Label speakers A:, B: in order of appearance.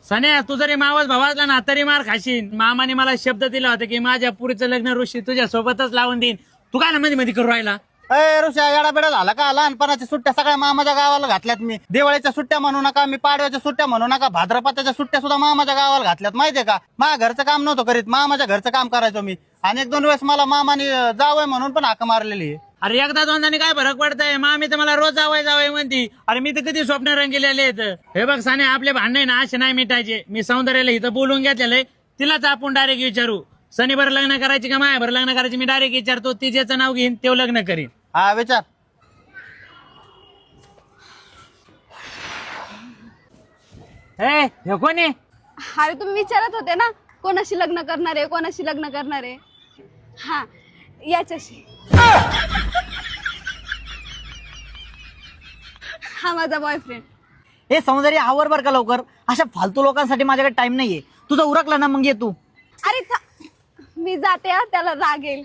A: सन्या तू जरी मावस भावातला ना तरी मार खाशील. मामाने मला शब्द दिला होता की माझ्या पुरीचं लग्न ऋषी तुझ्या सोबतच लावून देईन. तू काय ना मध्ये मध्ये करू राहिला?
B: अय ऋषा येडा बेडा झाला का? लहानपणाच्या सुट्ट्या सगळ्या मामाच्या गावाला घातल्यात मी. दिवाळीच्या सुट्ट्या म्हणू नका, मी पाडव्याच्या सुट्ट्या म्हणू नका, भाद्रपदाच्या सुट्ट्या सुद्धा मामाच्या गावाला घातल्यात. माहितीये का? माझ्या घरचं काम नव्हतं करीत, मामाच्या घरचं काम करायचो मी. आणि एक दोन वेळेस मला मामाने जावंय म्हणून पण हाक मारलेली आहे.
A: अरे एकदा दोनदानी काय फरक पडतंय? मामी तर मला रोज जावय म्हणती. अरे मी तर कधी स्वप्न रंगलेले आहेत. हे बघ साने, आपले भांडण ना असे नाही मिटायचे. मी सौंदर्याला इथं बोलून घेतलेलंय, तिलाच आपण डायरेक्ट विचारू. सनीभर लग्न करायची का मायाभर लग्न करायची मी डायरेक्ट विचारतो. ती ज्याचं नाव घेईन तेव्हा लग्न करीन.
B: हा विचार.
A: हे कोणी?
C: अरे तुम्ही विचारत होते ना कोणाशी लग्न करणार आहे, कोणाशी लग्न करणार आहे. हा याच्याशी. हा माझा बॉयफ्रेंड.
D: हे सौंदर्य आवर बर का लवकर. अशा फालतू लोकांसाठी माझ्याकडे टाइम नाहीये. तुझं उरकलं ना मग ये तू.
C: अरे मी जाते हा, त्याला राग येईल.